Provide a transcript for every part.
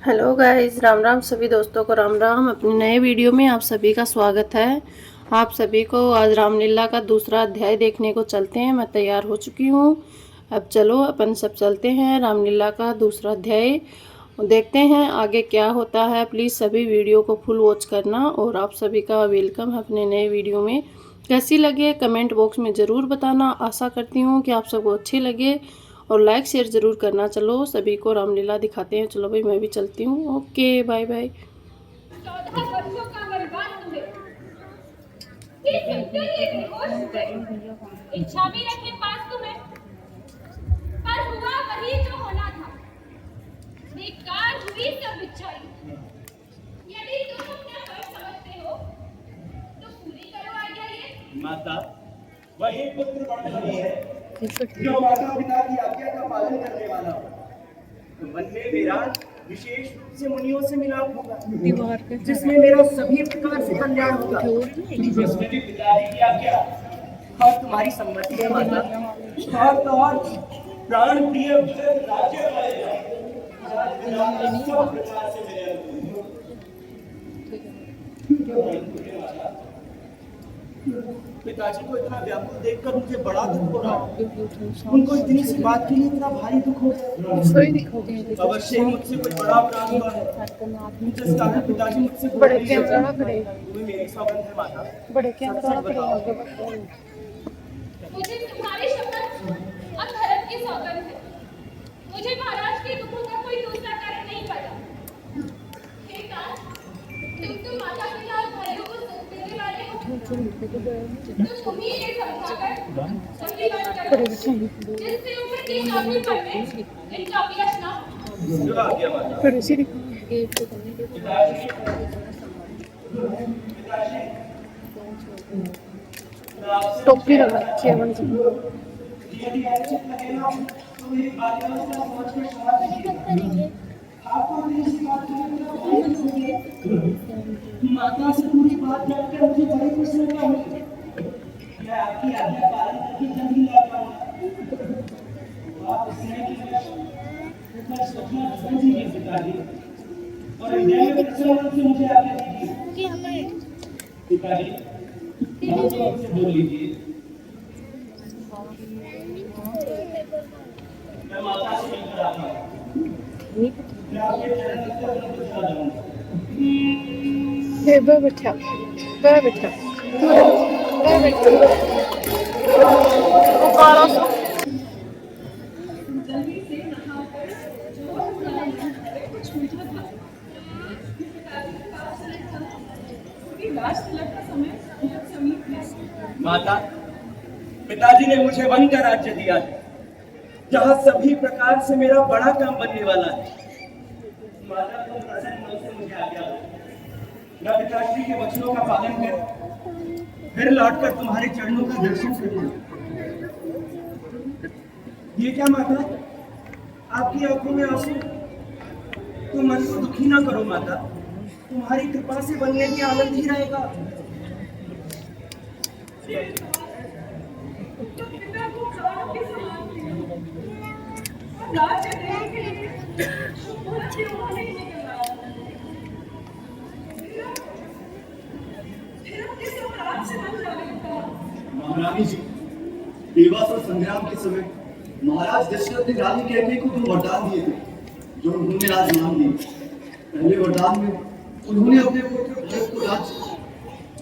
Hello guys, Ram Ram सभी दोस्तों को राम राम। अपने नए वीडियो में आप सभी का स्वागत है। आप सभी को आज रामलीला का दूसरा अध्याय देखने को चलते हैं। मैं तैयार हो चुकी हूँ। अब चलो अपन सब चलते हैं रामलीला का दूसरा अध्याय देखते हैं आगे क्या होता है। प्लीज़ सभी वीडियो को फुल वॉच करना और आप सभी का वेलकम है अपने नए वीडियो में। कैसी लगे कमेंट बॉक्स में ज़रूर बताना। आशा करती हूँ कि आप सबको अच्छी लगे और लाइक शेयर ज़रूर करना। चलो सभी को रामलीला दिखाते हैं। चलो भाई मैं भी चलती हूँ। Okay bye bye. 14 वर्षों का वरदान मुझे ये सुनकर ये बेहोश हुए। इच्छा भी रखे पास तुम्हें, पर हुआ वही जो होना था। बेकार हुई सब इच्छाएं। यदि तुम अपना फर्ज समझते हो तो पूरी करो आज्ञा ये। माता, वही पुत्र बड़भागी है जो माता पिता की आज्ञा का पालन करने वाला हो। तो मन में मेरा विशेष रूप से मुनियों से मिलाप होगा, जिसमें मेरा सभी प्रकार से कल्याण होगा। जिसमें भी पिताजी की आज्ञा और तुम्हारी सम्मति है माता। और तो और प्राण प्रिय भरत राज्य पाएगा। सब प्रकार से मेरे पिताजी को इतना व्याकुल देखकर मुझे बड़ा दुख हो रहा है। उनको इतनी सी बात के लिए इतना भारी दुख हो गया। अवश्य ही मुझसे कोई बड़ा अपराध हुआ है, जिस कारण पिताजी मुझसे बड़े कैमरा खड़े तुम्हें मेरी सौगंध है माता। बड़े कैमरा खड़े। मुझे तुम्हारी शपथ अब भरत की सौगंध है। मुझे महाराज के दुखों का कोई दूसरा कारण नहीं पता। हे काश, तुम तो माता पिता और भाइयों को सुख देने वाले हो। तो तुम ही ये समझाकर सबकी बात करो, जिससे ऊपर की चौकी पर में इन चौकी रचना हो। जो आ गया माता। टोपी लगा रखी है यदि ऐसे लगेगा तो एक बात समझ के समझ आपको इसी बात माता से पूरी बात जानकर मुझे बड़ी खुशी होगी। मैं आपकी आज्ञा पालन करके जल्द ही लौट आऊंगा। आप इसने की सोचना समझ नहीं पिताजी और हृदय में प्रसन्न से मुझे आज्ञा दीजिए। पिताजी से बोल लीजिए। मैं माता से मिलकर आता हूँ। मैं आपके चरण से जाऊंगा। बैठा बैठा माता, पिताजी ने मुझे वन का राज्य दिया है, जहाँ सभी प्रकार से मेरा बड़ा काम बनने वाला है। माता तुम प्रसन्न मन से मुझे आज्ञा दो। मैं पिताश्री के वचनों का पालन कर फिर लौटकर तुम्हारे चरणों का दर्शन करूंगा। ये क्या माता, आपकी आंखों में आंसू? तो मन को दुखी ना करो माता, तुम्हारी कृपा से बनने की आनंद ही रहेगा। महारानी जी, देवासुर संग्राम के समय महाराज दशरथ ने रानी कैकेयी को 2 वरदान दिए थे, जो उन्होंने आज नाम दिए। पहले वरदान में उन्होंने अपने पुत्र भरत को राज्य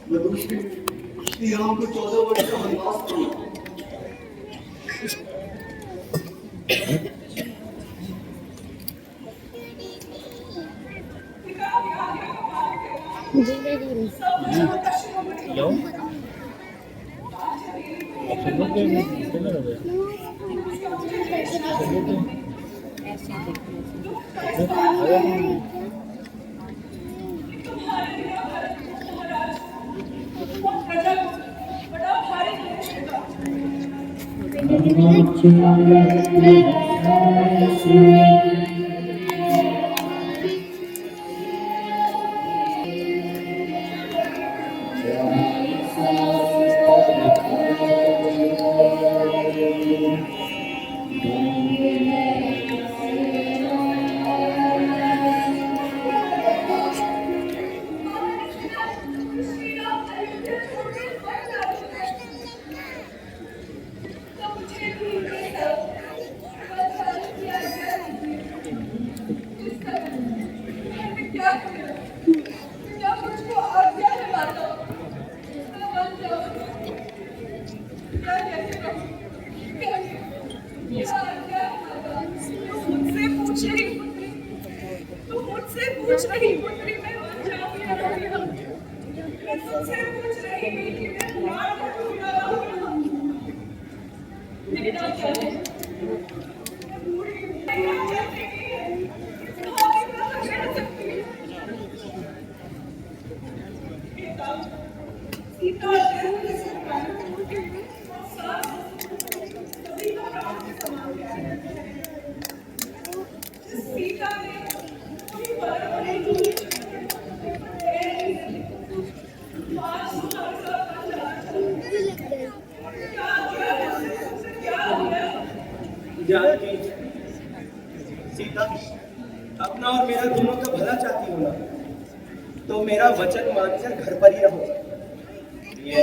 व दूसरे श्री राम को 14 वर्ष का वनवास दिया। तुमसे पूछ रही पुत्री मैं जाऊं या रहूं। मैं तुमसे पूछ रही हूँ कि मैं प्यार करूं या रहूं। मेरा क्या है? मैं बूढ़ी हूँ। मैं क्या चाहती हूँ? और इतना तो कह सकती हूँ। सीता, सीता जैसे सास सभी का नाम के समान है। सीता ने कोई बड़ा नहीं की। जानकी, सीता, अपना और मेरा दोनों का भला चाहती हो ना, तो मेरा वचन मानकर घर पर ही रहो। ये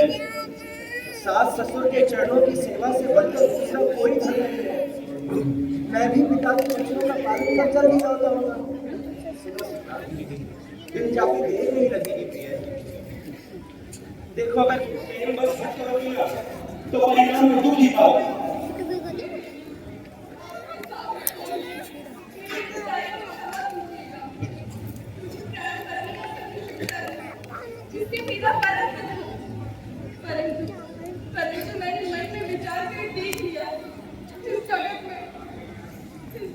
सास ससुर के चरणों की सेवा से बढ़कर दूसरा कोई धर्म नहीं है। मैं भी पिता के वचनों का पालन कर चल नहीं जाता हूँ। दिन जाके देर नहीं लगेगी प्रिय। देखो अगर प्रेम बस सत्य होगी ना, तो परिणाम में दुख ही पाओगे। जिसके पिता परंतु मैंने मन में विचार कर देख लिया, इस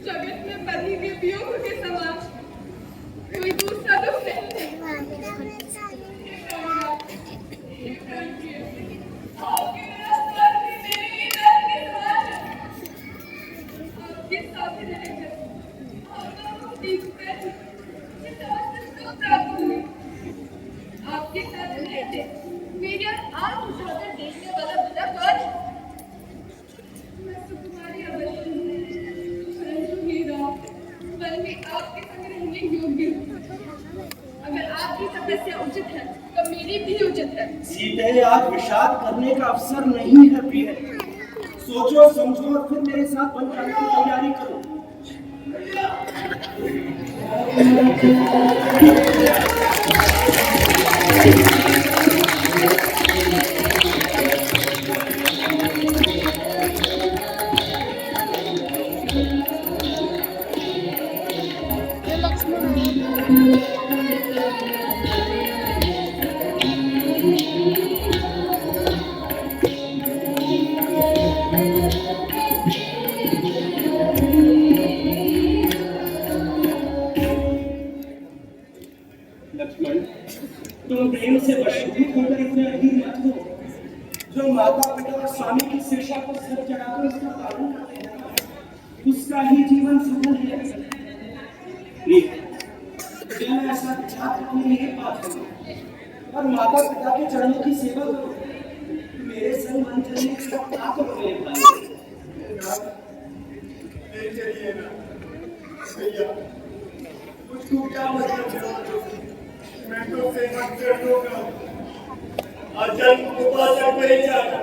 जगत में पति के वियोग के समान कोई दूसरा दुख नहीं है। आपके मेरा स्वर्ग भी मेरे लिए नरक के समान है। आपके साथ रहकर प्राप्त हुई। आपके साथ रहते मेरी आंख उठाकर देखने वाला बुरा कौन है? मैं सुकुमारी अवश्य हूँ, परंतु हीरा मन में आपके संग रहने योग्य हूँ। अगर आपकी तपस्या उचित है तो मेरी भी उचित है। सीते, आज विषाद करने का अवसर नहीं है प्रिय। सोचो समझो और फिर मेरे साथ वन जाने की तैयारी करो। लक्ष्मण, तुम प्रेम से वशीभूत होकर इतने अधीर मत हो। जो माता पिता और स्वामी की शिक्षा को सर चढ़ाकर उसका पालन करते हैं, उसका ही जीवन सफल है। मैं ऐसा छात्र अपने लिए पास करूं और माता पिता के चरणों की सेवा करूं। मेरे संग मन चलने का क्या करोगे भैया, मुझको क्या मतलब? मैं तो सेवा कर दूंगा। अजल उपासक बन जाना,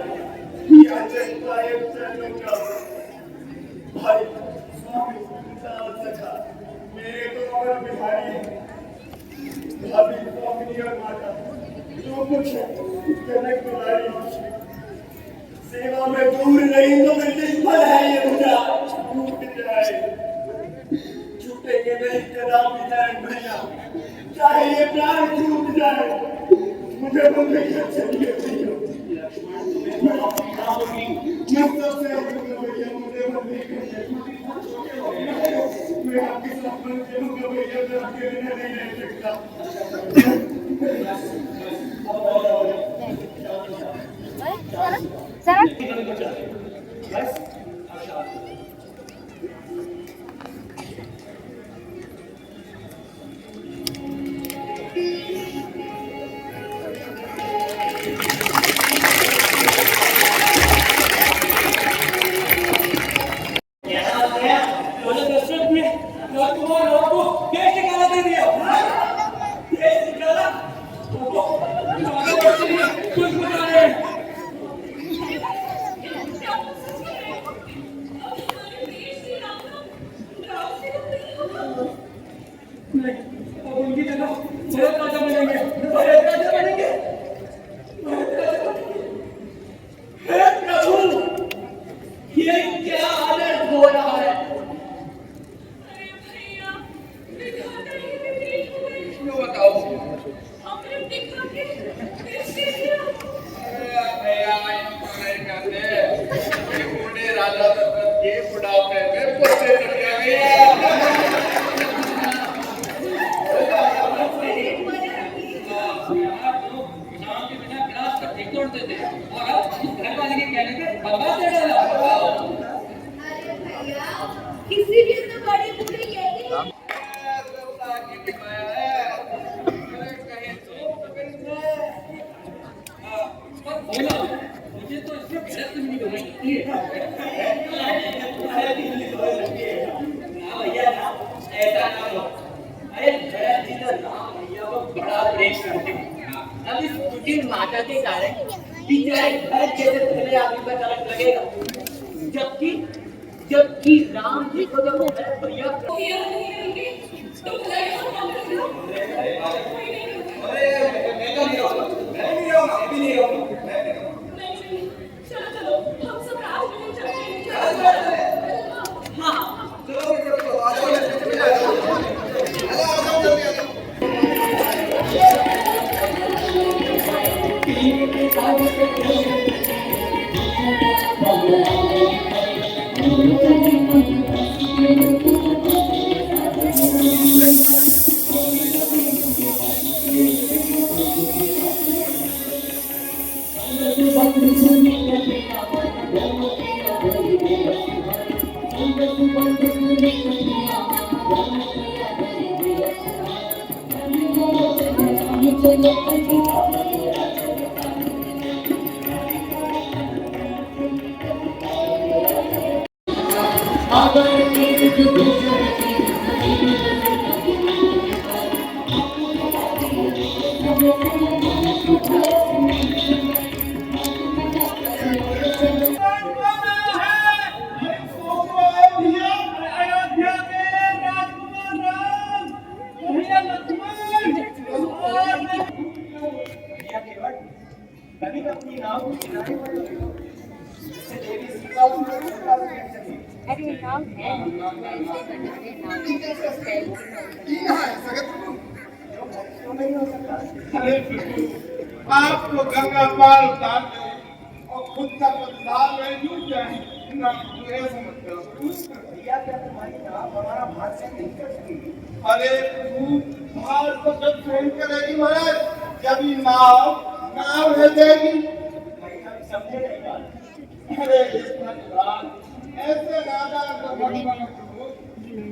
या अजल पायक चलूंगा। भाई, स्वामी, सखा, मेरे तो अमर बिहारी, भाभी, स्वामी और माता, जो कुछ है, जनक दुलारी। सेवा में दूर नहीं तो मैं निष्फल है ये मुझा छूट जाए। छूटेंगे नहीं कदापि जाए भैया, चाहे ये प्राण छूट जाए, मुझे तो भैया चलिए भैया। मैं सबसे भैया, मुझे बंदी करिए। मैं आपके साथ बन चलूंगा भैया, मैं आपके बिना नहीं रह सकता। बस उनकी जगह भरत राजा बनेंगे, भरत राजा बनेंगे। हे प्रभु, ये क्या आनंद हो रहा है? अरे भैया, विधाता ही विधि तुम्हारा दिल भी थोड़ा लंबी है ना भैया ना, ऐसा ना हो। अरे भरत जी तो राम भैया को बड़ा प्रेम करते हैं। अब इस कुटिल माता के कारण बेचारे भरत जैसे पहले आदमी पर कलंक लगेगा, जबकि जबकि राम जी को जब भरत भैया चलो चलो हम सब राजमहल चलते हैं। हाँ भैया केवट कभी अपनी नाव को किनारे पर ले लो, जिससे देवी सीता को सुरक्षा से मिल सके। अरे नाम है वैसे बनाने नाम के स्टाइल क्यों नहीं हो सकता? अरे बिल्कुल आपको गंगा पार उतार दे और खुद का बदलाव में जुट जाए ना तो ऐसा मत करो। भैया क्या तुम्हारी नाव हमारा भार से नहीं कर सकेगी? अरे तू भार को जब सहन करेगी महाराज, जब ये नाव रह जाएगी। भैया समझे नहीं बात। अरे इतना बात ऐसे नादान को भगवान को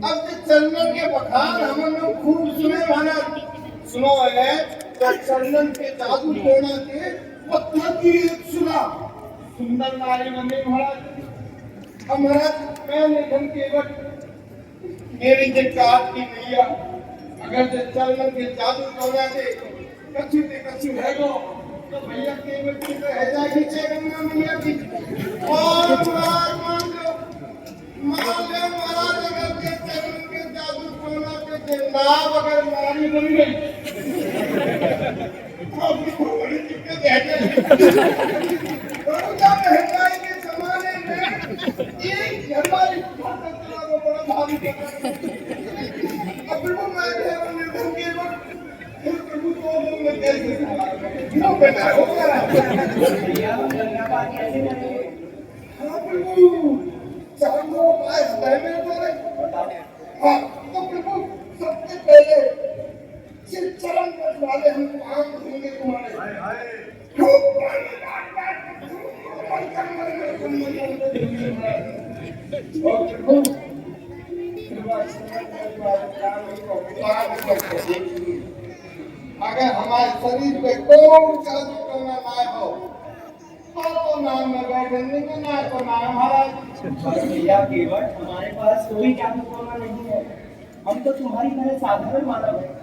अब जो चंदन के बखान हम लोग खूब सुने महाराज। सुनो है तो चंदन के जादू टोना के पत्थर की सुना सुंदर नारी बने महाराज। अब महाराज मैं निधन के वक्त मेरी जिकात की नैया अगर जो चंदन के जादू टोना के कछु है गो तो भैया के वक्त की रह जाएगी चेगंगा मैया की और मान लो महाराज अगर के चंदन के जादू टोना के नाव अगर नारी बन गई तो बड़ी दिक्कत है। बड़ौदा महंगाई के जमाने में एक हमारी भाषा को बड़ा भारी पड़ा। अब वो मैं निधन के वक्त फिर प्रभु को मैं कैसे क्यों बेटा हो गया भैया गंगा पार कैसे करेंगे? हाँ प्रभु चारों पाए हृदय में बोले हाँ तो प्रभु सबसे पहले सिर्फ चरण पर वाले हम आंख होंगे तुम्हारे खूब पानी डाल और प्रभु अगर हमारे शरीर पे कोई जादू करना ना हो तो नाम में बैठेंगे ना तो नाम महाराज। पर भैया केवट हमारे पास कोई जादू टोना नहीं है, हम तो तुम्हारी तरह साधारण मानव हैं।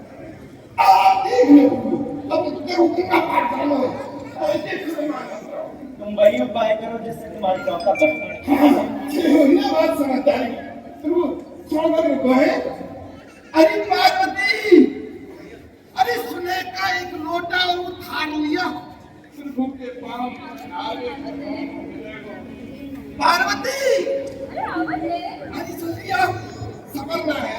तुम वही उपाय करो जिससे तुम्हारी नौका बात समझदारी अरे पार्वती अरे सुने का एक लोटा उठा लिया प्रभु के पांव पार्वती अरे सुन लिया समझना है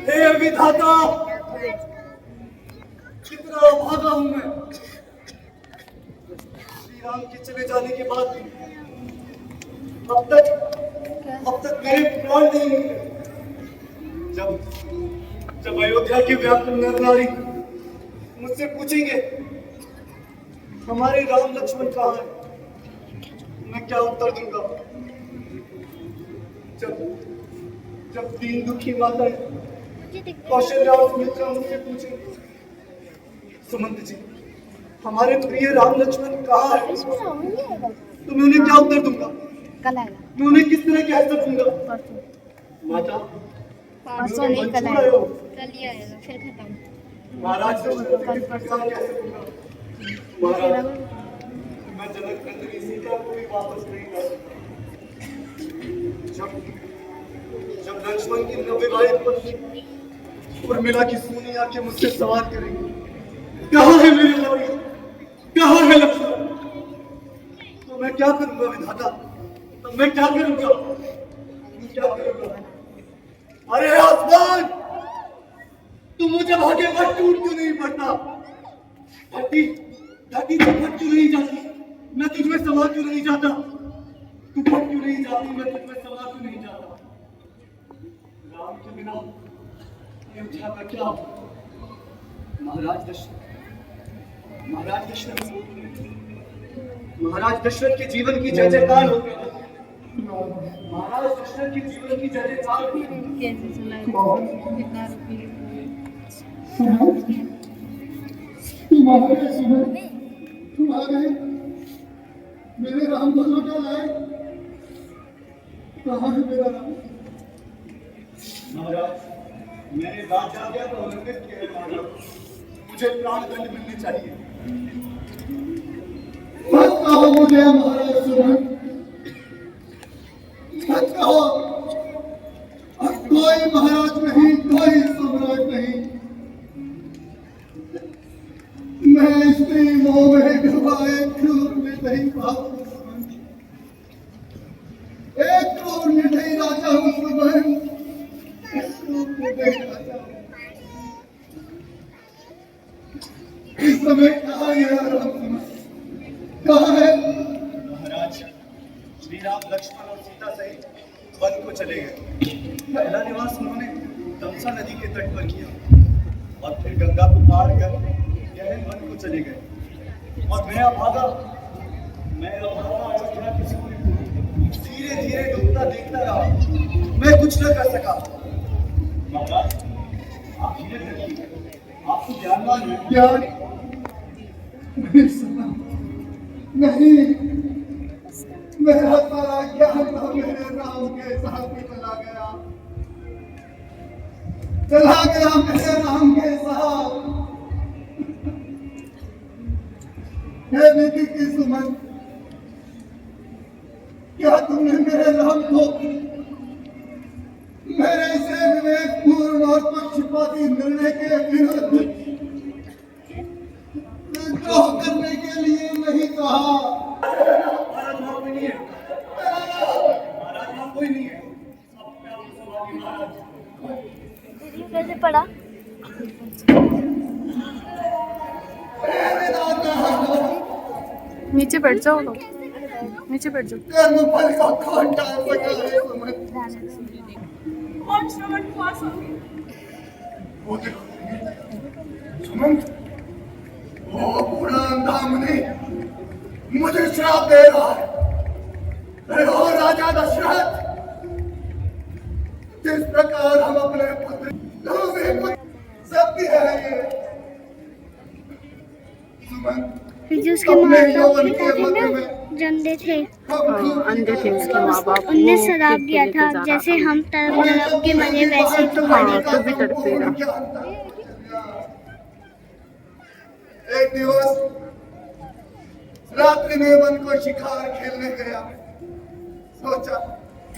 हे विधाता, कितना भागा हूं मैं। श्री राम के चले जाने के बाद अब तक मेरे प्राण नहीं मिले। जब अयोध्या के व्याकुल नर नारी मुझसे पूछेंगे हमारे राम लक्ष्मण कहाँ है, मैं क्या उत्तर दूंगा? जब तीन दुखी माताएं कौशल्या और सुमित्रा मुझसे पूछेंगे सुमंत जी हमारे प्रिय राम लक्ष्मण कहाँ है, तो मैं उन्हें क्या उत्तर दूंगा? मैं उन्हें किस तरह कह सकूंगा? माता परसों नहीं, कल ही आएगा, फिर खत्म। महाराज से किस प्रकार कह सकूंगा? महाराज मैं जनक नंदिनी सीता को भी वापस नहीं ला सकता। जब लक्ष्मण की नवविवाहित पत्नी उर्मिला की सूनी आंखें मुझसे सवाल करेंगी कहाँ है मेरे लड़के, कहाँ है लक्ष्मण, तो मैं क्या करूंगा विधाता? तो मैं क्या करूंगा? अरे आसमान, तुम मुझे भागे मत टूट क्यों नहीं पड़ता? धरती तो फट क्यों नहीं जाती? मैं तुझमें समा क्यों नहीं जाता? तू फट क्यों नहीं जाती? मैं तुझमें समा क्यों नहीं जाता? राम के बिना अयोध्या का क्या? महाराज दशरथ के जीवन की जय जयकार हो गई। महाराज दशरथ के जीवन की जय जयकार हो गई। कैसे चलाएगा? कितना रुपये? तुम आ गए, मेरे राम को लौटा लाए। कहाँ है मेरा राम? महाराज मैंने रात जागया तो उल्लंघित किया है महाराज, मुझे प्राण दंड मिलने चाहिए। मत कहो मुझे महाराज सुमंत, मत कहो। अब कोई महाराज नहीं, कोई सम्राट नहीं। मैं स्त्री मोह में डूबा एक क्रूर निर्दयी बाप हूँ सुमंत, एक क्रूर निर्दयी राजा हूँ सुमंत, एक क्रूर निर्दयी राजा हूँ। इस समय कहाँ गया राम सुमंत, कहाँ है? महाराज श्री राम लक्ष्मण और सीता सहित वन को चले गए। पहला ने यमुना नदी के तट पर किया और फिर गंगा को पार कर गहरे वन को चले गए। और मैं अभागा अयोध्या की सूर्य को धीरे धीरे डूबता देखता रहा। मैं कुछ न कर सका। महाराज, आप धीरे रखिए, आपको ज्ञानवान है। ज्ञान नहीं, मेरा सारा ज्ञान तो मेरे राम के साथ ही चला गया मेरे राम के साथ। हे नीति की सुमन, क्या तुमने मेरे राम को मेरे से विवेकपूर्ण और पक्षपाती निर्णय के विरुद्ध विद्रोह करने के लिए नहीं कहा? महाराज वहाँ कोई नहीं है। महाराज वहाँ कोई नहीं है। कैसे पड़ा? नीचे बैठ जाओ लोग, नीचे बैठ जाओ। कर्म फल का कौन टाल सका है सुमन? और श्रवण हुआ स्वामी। वो देखो सुमन, वो बूढ़ा अंधा मुनि मुझे श्राप दे रहा है। अरे ओ राजा दशरथ, जिस प्रकार हम अपने पुत्र सत्य है ये सुमन, फिर जो उसके अपने माँ यौवन बाप के थे मध्य ना, में जो अंधे थे, अंधे थे उसके माँ बाप। उनने शराब दिया था। जैसे हम तड़प के मरे वैसे तो मरे। तो भी तड़पेगा। एक दिवस रात्रि में वन को शिकार खेलने गया। सोचा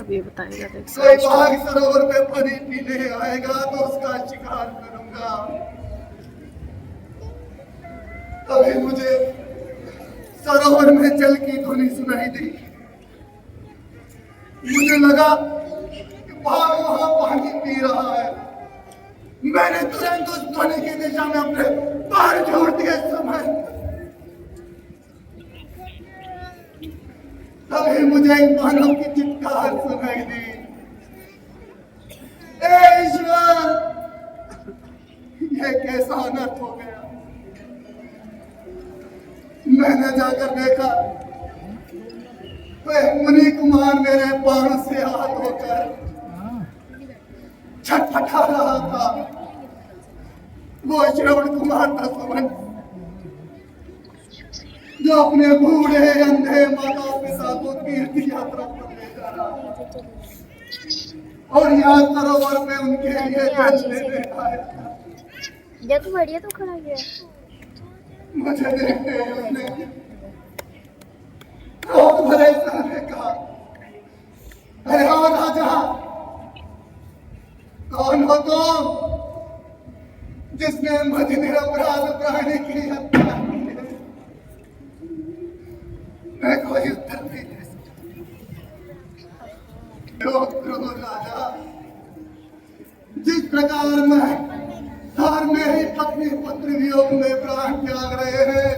अब ये बताएगा कोई बाघ सरोवर पे पानी पीने आएगा तो उसका शिकार करूंगा। तभी मुझे सरोवर में जल की ध्वनि सुनाई दी। मुझे लगा कि बाघ वहां पानी पी रहा है। मैंने तुरंत उस ध्वनि की दिशा में अपने पैर जोड़ दिए। समय तभी मुझे एक मानव की चित्कार सुनाई दी, ए ईश्वर, ये कैसा अनर्थ हो गया। मैंने जाकर देखा तो एक मुनि कुमार मेरे पांव से हाथ होकर छटपटा रहा था। वो श्रवण कुमार था सुमन, जो अपने बूढ़े अंधे माता पिता को तीर्थ यात्रा पर ले जा रहा और यहाँ सरोवर में उनके लिए जल लेने आया। जब बढ़िया तो खड़ा गया। मुझे देखते ही उसने क्रोध भरे स्वर में कहा, अरे ओ राजा, कौन हो तुम जिसने मुझे निरपराध प्राणी की हत्या की है? मैं कोई उत्तर नहीं दे सकता। राजा, जिस प्रकार मैं और मेरी पत्नी पुत्र वियोग में प्राण त्याग रहे हैं,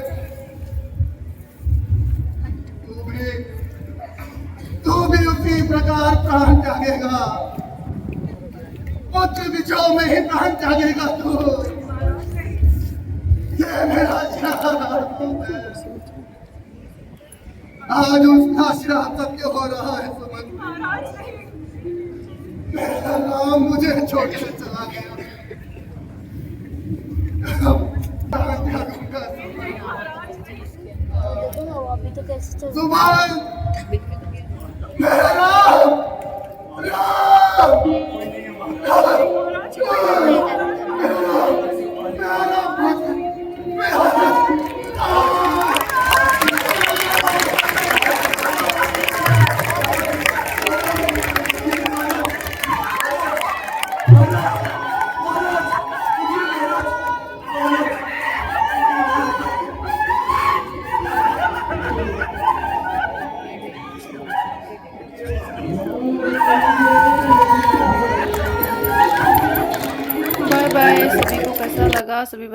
तू भी उसी प्रकार प्राण त्यागेगा। पुत्र विजय में ही प्राण त्यागेगा तू। ये मेरा श्राप है। आज उसका श्राप सत्य हो रहा है सुमन। मेरा नाम मुझे छोड़ कर चला गया। अभी तो कैसे चल सुमन, मेरा नाम बाय बाय। सभी को कैसा लगा सभी